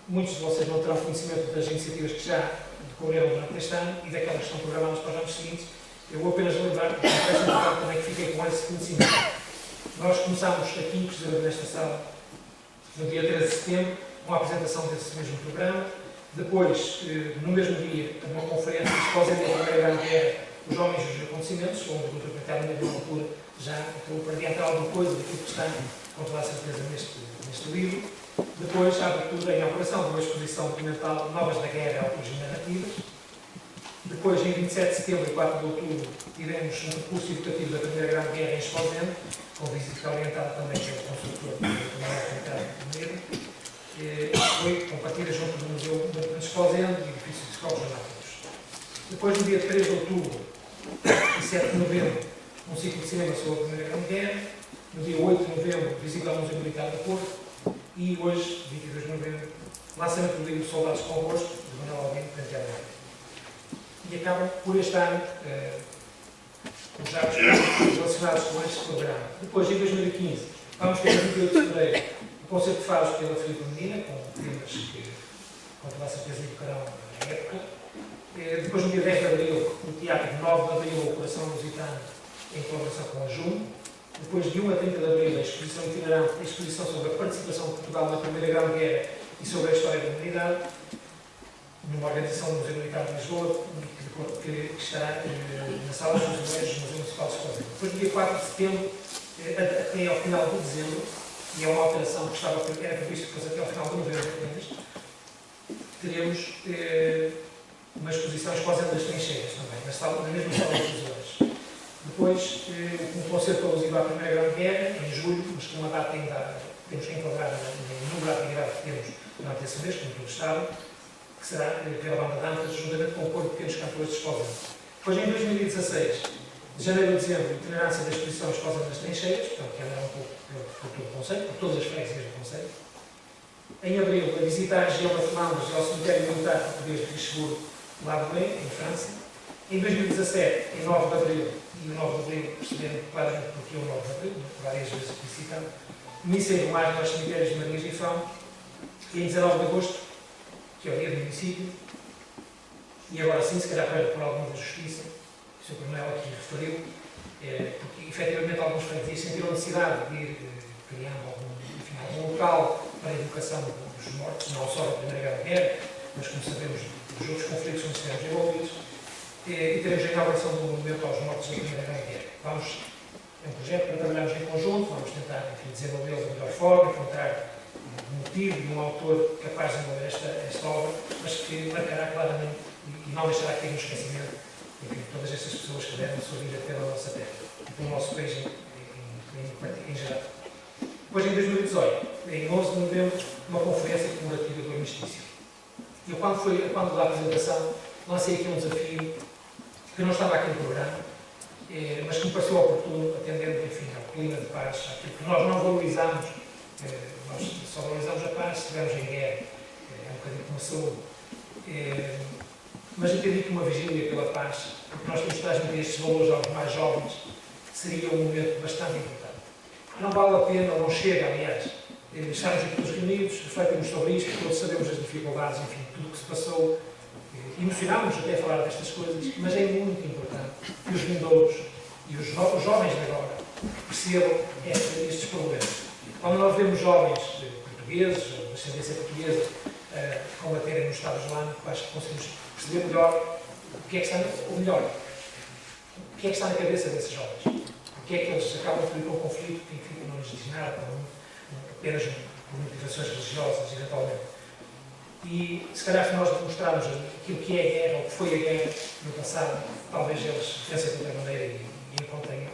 Muitos de vocês não terão conhecimento das iniciativas que já decorreram durante este ano e daquelas que estão programadas para os anos seguintes. Eu vou apenas lembrar, porque me parece importante também que fiquei com esse conhecimento. Nós começámos aqui, precisamente nesta sala, no dia 13 de setembro, com a apresentação desse mesmo programa. Depois, no mesmo dia, uma conferência exposta da Primeira Grande Guerra, os homens e os acontecimentos, onde o Dr. Peter, na altura, já acabou para adiantar alguma coisa daquilo que está, com toda a certeza, neste livro. Depois, a abertura e a inauguração de uma exposição documental Novas da Guerra, Autores e Narrativas. Depois, em 27 de setembro e 4 de outubro, tivemos um percurso educativo da Primeira Grande Guerra em Esposende, com visita orientada também pelo consultor do Manuel Ricardo Meira. Foi compartilhada junto do Museu de Esposende e edifício de escolas jornalistas. Depois, no dia 3 de outubro e 7 de novembro, um ciclo de cinema sobre a Primeira Grande Guerra. No dia 8 de novembro, visita ao Museu Militar do Porto. E hoje, 22 de novembro, lançamento do livro Soldados Convosco, de Manuel Albino Penteado. E acabam por este ano os atos relacionados com este programa. Depois, em 2015, vamos ter, no 28 de fevereiro, o concerto de fados pela Filipe Medina, com temas que, com toda a certeza, evocarão a época. Depois, no dia 10 de abril, no Teatro 9 de abril, o Coração Lusitano, em colaboração com a JUM. Depois, de 1 a 30 de abril, a exposição itinerante, a exposição sobre a participação de Portugal na Primeira Grande Guerra e sobre a história da humanidade, numa organização do Museu Militar de Lisboa, que estará na Sala dos Museus do Museu Municipal de Esposende. Depois, do dia 4 de setembro, até ao final de dezembro, e é uma alteração que era previsto depois até ao final de novembro apenas, teremos uma exposição Esposende das Trincheiras também, na mesma Sala dos Museus. Depois, um concerto alusivo à Primeira Grande Guerra, em julho, mas com uma data ainda temos que enquadrar no número de atividade que temos durante esse mês, como todo o Estado, que será pela banda Dantas, juntamente com o coro de pequenos cantores de Esposende. Depois, em 2016, de janeiro a dezembro, itinerância da exposição Esposende das Trincheiras, portanto, que andará um pouco por todo o Conselho, por todas as freguesias do Conselho. Em abril, a visita à região da Flandres e ao cemitério militar português de Richebourg, lá de Belém, em França. Em 2017, em 9 de abril, e o 9 de abril, perceberam claramente porque é o 9 de abril, várias vezes explicitado, missa em homenagem aos cemitérios de Maria Gifão, e em 19 de agosto, que é o dia do município, e agora sim, se calhar por alguma da justiça, que o Sr. Coronel aqui referiu, porque efetivamente alguns freguesias sentiram a necessidade de ir criando algum local para a educação dos mortos, não só da Primeira Grande Guerra, mas como sabemos dos outros conflitos onde estivemos envolvidos. E teremos a inauguração do monumento aos mortos da Primeira Grande Guerra. É um projeto para trabalharmos em conjunto, vamos tentar desenvolvê-lo da melhor forma, encontrar um motivo e um autor capaz de desenvolver esta obra, mas que marcará claramente e não deixará cair no esquecimento todas estas pessoas que deram a sua vida pela nossa terra e pelo nosso país em geral. Depois, em 2018, em 11 de novembro, uma conferência comemorativa do armistício. E eu, quando da apresentação, lancei aqui um desafio que não estava aqui no programa, mas que me pareceu oportuno, atendendo, enfim, ao clima de paz, àquilo que nós não valorizamos, nós só valorizamos a paz se estivermos em guerra, é um bocadinho como a saúde. Mas entendi que uma vigília pela paz, porque nós temos que transmitir estes valores aos mais jovens, seria um momento bastante importante. Não vale a pena, ou não chega, aliás, estarmos aqui todos reunidos, refletirmos sobre isto, todos sabemos as dificuldades, enfim, tudo o que se passou. Emocionámos até a falar destas coisas, mas é muito importante que os vindouros e os jovens de agora percebam estes problemas. Quando nós vemos jovens portugueses, de descendência portuguesa, combaterem no Estado Islâmico, acho que conseguimos perceber melhor o que é que está na cabeça desses jovens. Porque é que eles acabam por ir para um conflito que, enfim, não lhes diz nada, apenas por motivações religiosas, eventualmente. E, se calhar, se nós demonstrarmos aquilo que é a guerra, ou que foi a guerra no passado, talvez eles pensem de outra maneira e encontrem.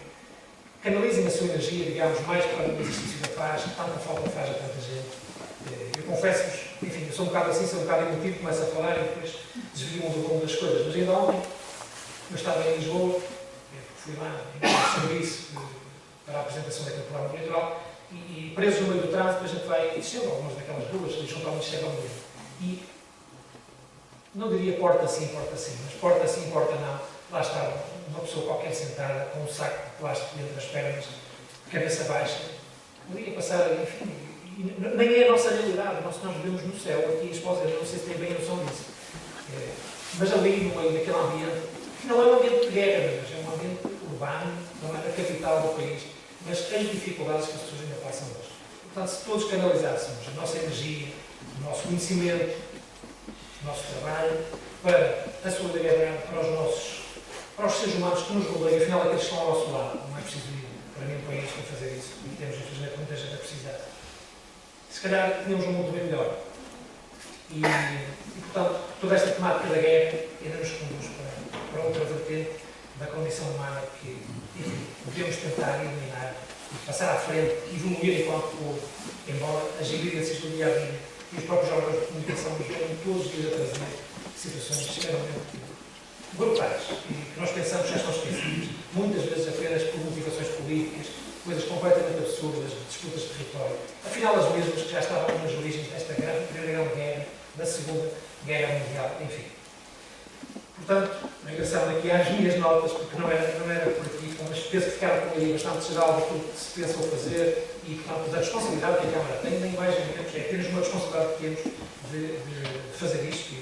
Canalizem a sua energia, digamos, mais para o exercício da paz, que tanta falta faz a tanta gente. Eu confesso-vos, enfim, eu sou um bocado assim, sou um bocado emotivo, começo a falar e depois desvio-me do rumo das coisas. Mas ainda ontem, eu estava em Lisboa, fui lá em serviço para a apresentação daquele programa eleitoral, e presos no meio do trânsito, a gente vai descendo algumas daquelas ruas, que juntam ao Chega ao meio. E não diria porta sim, mas porta sim, porta não. lá estava uma pessoa qualquer sentada com um saco de plástico dentro das pernas, cabeça baixa, podia passar, enfim, nem é a nossa realidade, nós vivemos no céu, aqui a esposa, não sei se tem bem noção disso, mas ali no meio daquele ambiente, que não é um ambiente de guerra, mas é um ambiente urbano, não é a capital do país, mas as dificuldades que as pessoas ainda passam hoje. Portanto, se todos canalizássemos a nossa energia, o nosso conhecimento, o nosso trabalho, para a solidariedade, para os seres humanos que nos rodeiam, afinal, aqueles que estão ao nosso lado, não é preciso ir para nenhum país para fazer isso, e temos, infelizmente, muita gente a precisar. Se calhar tínhamos um mundo bem melhor. E portanto, toda esta temática da guerra ainda nos conduz para outra vertente da condição humana que, enfim, devemos tentar eliminar e passar à frente, evoluir enquanto povo, embora as evidências do dia a dia e os próprios órgãos de comunicação nos venham todos os dias a trazer situações extremamente brutais e que nós pensamos já estão esquecidas, muitas vezes apenas por motivações políticas, coisas completamente absurdas, disputas de território, afinal as mesmas que já estavam nas origens desta guerra, da Primeira Guerra, da Segunda Guerra Mundial, enfim. Portanto, regressando aqui às minhas notas, porque não era por aqui, mas penso que ficaram por aí bastante geral daquilo que se pensou fazer e, portanto, da responsabilidade que a Câmara tem, nem mais nem menos, é apenas uma responsabilidade que temos de fazer isto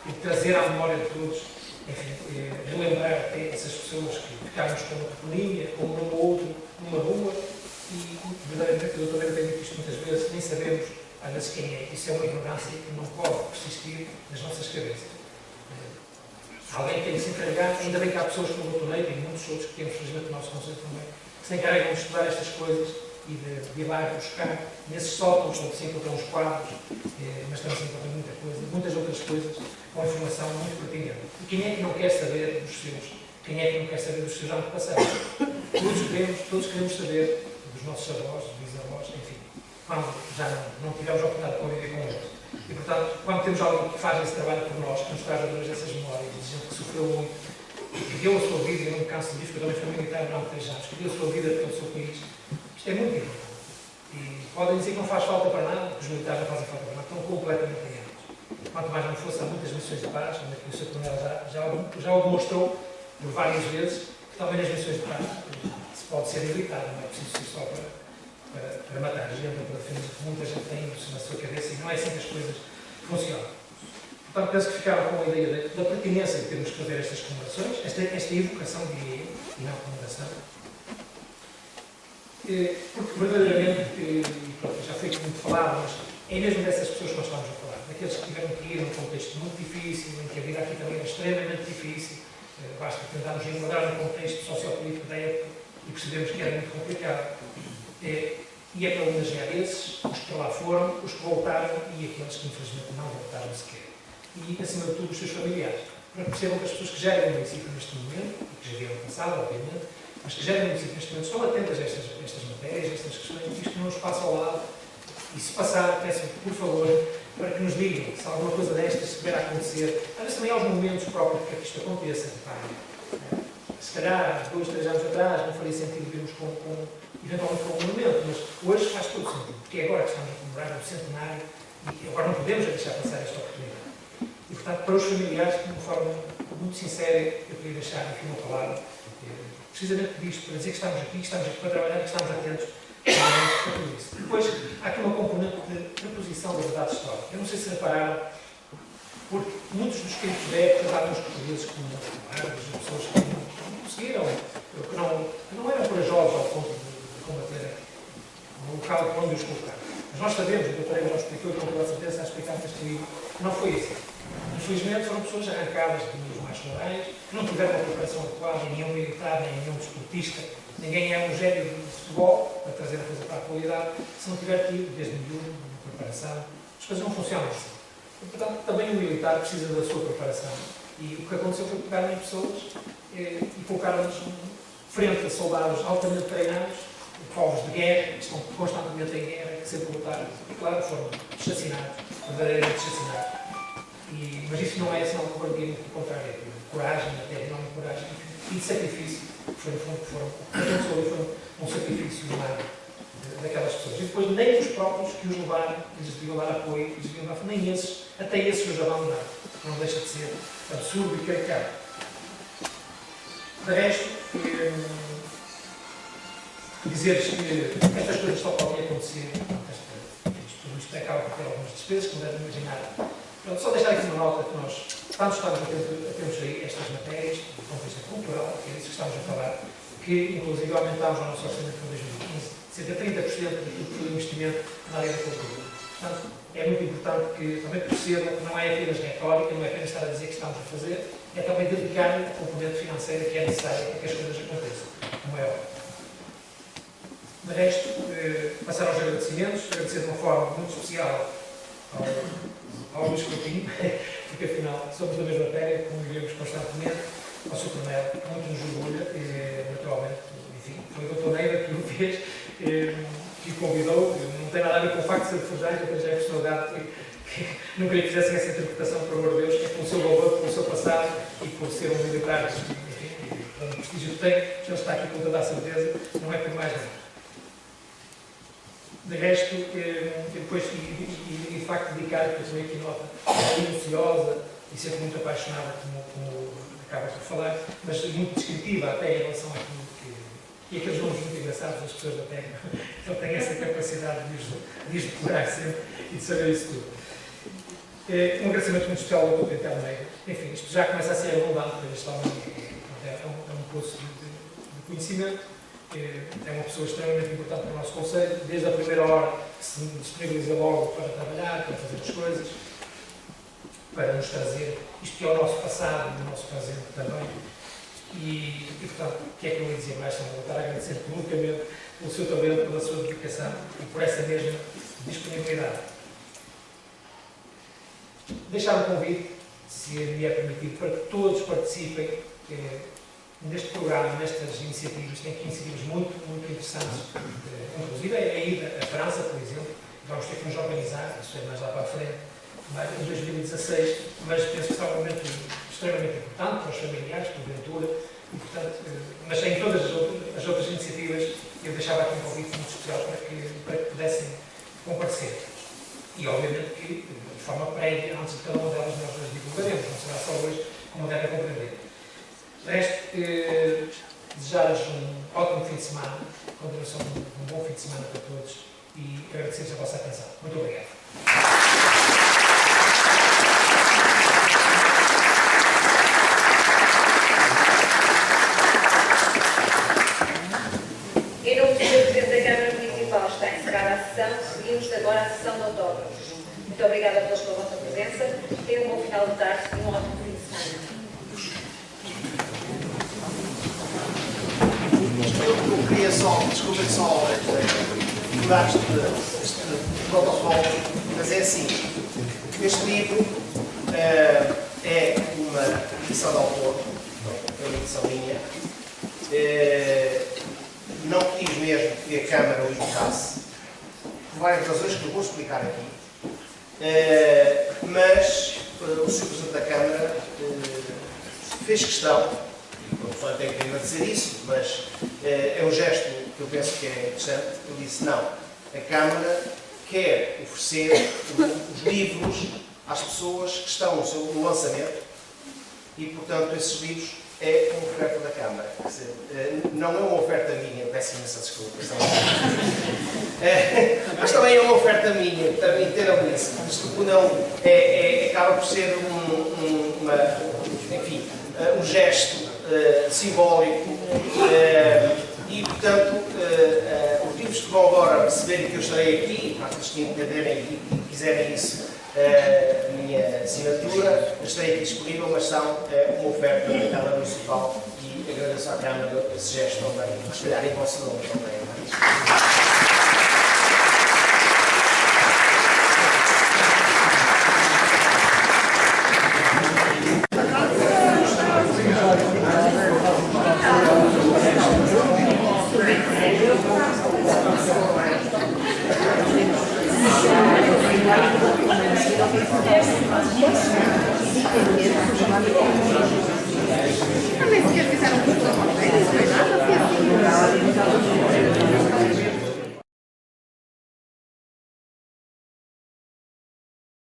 e de trazer à memória de todos, enfim, relembrar até essas pessoas que ficámos com uma toponímia, com um ou outro, numa rua, e, verdadeiramente, eu também tenho dito isto muitas vezes, nem sabemos, às vezes, quem é. Isso é uma ignorância que não pode persistir nas nossas cabeças. Alguém tem que se encarregar, ainda bem que há pessoas como o Dr. Neito e muitos outros que temos, felizmente, o nosso conselho também, que se encarregam de estudar estas coisas e de ir lá buscar nesses sótãos onde se encontram os quadros, mas também se encontra muita coisa, muitas outras coisas com informação muito pertinente. E quem é que não quer saber dos seus? Quem é que não quer saber dos seus antepassados? Todos queremos saber dos nossos avós, dos bisavós, enfim, quando já não tivemos a oportunidade de conviver com eles. E, portanto, quando temos alguém que faz esse trabalho por nós, que nos traz através dessas memórias, de gente que sofreu muito, que deu a sua vida, eu não me canso disso, porque eu também fui militar durante 3 anos, que deu a sua vida pelo seu país, isto é muito importante. E podem dizer que não faz falta para nada, que os militares não fazem falta para nada, estão completamente enganados. Quanto mais não fosse, há muitas missões de paz, onde aqui o Sr. Coronel já o demonstrou por várias vezes, que também nas missões de paz se pode ser militar, não é preciso ser só para matar gente ou para defender, que muita gente tem isso na sua cabeça e não é assim que as coisas funcionam. Portanto, penso que ficaram com a ideia da pertinência de termos que fazer estas comemorações, esta evocação, diria eu, e não comemoração, porque verdadeiramente, e pronto, já foi muito falado, mas é mesmo dessas pessoas que nós estamos a falar, daqueles que tiveram que ir num contexto muito difícil, em que a vida aqui também era extremamente difícil, basta tentarmos enquadrar no contexto sociopolítico da época e percebemos que era muito complicado. E é para homenagear esses, os que lá foram, os que voltaram e aqueles que infelizmente não voltaram sequer. E, acima de tudo, os seus familiares. Para que percebam que as pessoas que gerem o município neste momento, e que já vieram passado, obviamente, mas que gerem o município neste momento, estão atentas a estas matérias, a estas questões, e isto não nos passa ao lado. E se passar, peço por favor, para que nos digam se alguma coisa destas se vier a acontecer, às vezes também aos momentos próprios para que isto aconteça. Se calhar, 2, 3 anos atrás, não faria sentido virmos eventualmente com um monumento, mas hoje faz todo sentido, porque é agora que estamos a comemorar o centenário e agora não podemos deixar passar esta oportunidade. E, portanto, para os familiares, de uma forma muito sincera, eu queria deixar aqui uma palavra, precisamente disto, para dizer que estamos aqui para trabalhar, que estamos atentos a tudo isso. Depois, há aqui uma componente de reposição da verdade histórica. Eu não sei se repararam, porque muitos dos escritos da época davam os portugueses como árabes, pessoas que não conseguiram, que não eram corajosos ao ponto de combater o local onde os colocaram. Mas nós sabemos, o Dr. Eva já explicou, com toda a certeza, a explicar neste livro, que não foi assim. Infelizmente, foram pessoas arrancadas de meios mais florais, que não tiveram uma preparação adequada, nem nenhum militar, nem nenhum desportista. Ninguém é um gênio de futebol, para trazer a coisa para a qualidade, se não tiver tido, desde miúdo, uma preparação. As coisas não funcionam assim. E, portanto, também o militar precisa da sua preparação. E o que aconteceu foi pegar em pessoas e colocaram-nos frente a soldados altamente treinados, povos de guerra, que estão constantemente em guerra, que sempre lutaram, e claro, foram assassinados, verdadeiramente assassinados. Mas isso não é sinal de covardia, muito contrário, é coragem, até enorme coragem, e de sacrifício, que foi um sacrifício humano daquelas pessoas. E depois nem os próprios que os levaram, que lhes deviam dar apoio, que lhes deviam dar, nem esses, até esses os abandonaram. Não deixa de ser absurdo e caricato. De resto, dizer-lhes que estas coisas só podem acontecer, isto acaba por ter algumas despesas, como devem imaginar. Pronto, só deixar aqui uma nota que nós estamos atentos a estas matérias, do ponto de vista cultural, que é isso que estamos a falar, que inclusive aumentámos o nosso orçamento para 2015, cerca de 30% do investimento na área da cultura. Portanto, é muito importante que também percebam que não é apenas retórica, não é apenas estar a dizer que estamos a fazer, é também dedicar a componente financeira que é necessária para que as coisas aconteçam, como é óbvio. De resto, passar aos agradecimentos, agradecer de uma forma muito especial ao Luís Coutinho, porque afinal somos da mesma matéria, convivemos constantemente, ao Sr. Coronel, muito nos orgulha, naturalmente, enfim, foi o Dr. Neiva que o fez, que o convidou, não tem nada a ver com o facto de ser forjante, apenas é a personalidade que não queria que fizessem essa interpretação, por amor de Deus, que é pelo seu valor, pelo seu passado e por ser um militar, enfim, o prestígio que tem, já está aqui com toda a certeza, não é por mais nada. De resto, depois, e de facto dedicar, que eu também aqui nota, minuciosa e sempre muito apaixonada, como acaba por falar, mas muito descritiva até em relação àquilo que... E aqueles nomes muito engraçados das pessoas da técnica, ele tem essa capacidade de os decorar sempre e de saber isso tudo. Um agradecimento muito especial ao Dr. Pedro Almeida. Enfim, isto já começa a ser abundante, porque este homem é um poço de conhecimento. É uma pessoa extremamente importante para o nosso Conselho, desde a primeira hora que se disponibiliza logo para trabalhar, para fazer as coisas, para nos trazer isto que é o nosso passado e o nosso presente também. E portanto, o que é que eu ia dizer mais? Vou estar a agradecer publicamente pelo seu talento, pela sua dedicação e por essa mesma disponibilidade. Deixar um convite, se me é permitido, para que todos participem neste programa, nestas iniciativas. Tem aqui iniciativas muito interessantes, inclusive a ida à França, por exemplo, vamos ter que nos organizar, isso é mais lá para a frente, em 2016, mas penso que será um momento extremamente importante para os familiares, porventura, e portanto, mas em todas as outras iniciativas eu deixava aqui um convite muito especial para que pudessem comparecer. E obviamente que, de forma prévia, antes de cada uma delas nós as divulgaremos, não será só hoje, como devem compreender. De resto, desejar-vos um ótimo fim de semana, continuação de um bom fim de semana para todos e agradecer-vos a vossa atenção. Muito obrigado. Em nome do Sr. Presidente da Câmara Municipal está encerrada a sessão. Seguimos agora a sessão de autógrafos. Muito obrigada a todos pela vossa presença. Tenham um bom final de tarde e um ótimo fim de semana. Eu queria só, desculpem só, mudar este protocolo, mas é assim, este livro é uma edição de autor, é uma edição minha, não quis mesmo que a Câmara o editasse, por várias razões que eu vou explicar aqui, mas o Sr. Presidente da Câmara fez questão, eu tenho que agradecer isso, mas é um gesto que eu penso que é interessante. Eu disse, não, a Câmara quer oferecer os livros às pessoas que estão no lançamento e, portanto, esses livros é uma oferta da Câmara. Não é uma oferta minha, peço imensa desculpa, mas também é uma oferta minha, também entendam isso. Acaba por ser um gesto simbólico e, portanto, os livros que vão agora perceberem que eu estarei aqui, para aqueles que entenderem e quiserem isso, a minha assinatura, eu estarei aqui disponível, mas são uma oferta da Câmara Municipal e agradeço à Câmara esse gesto também, se calhar em vosso nome também. Yes.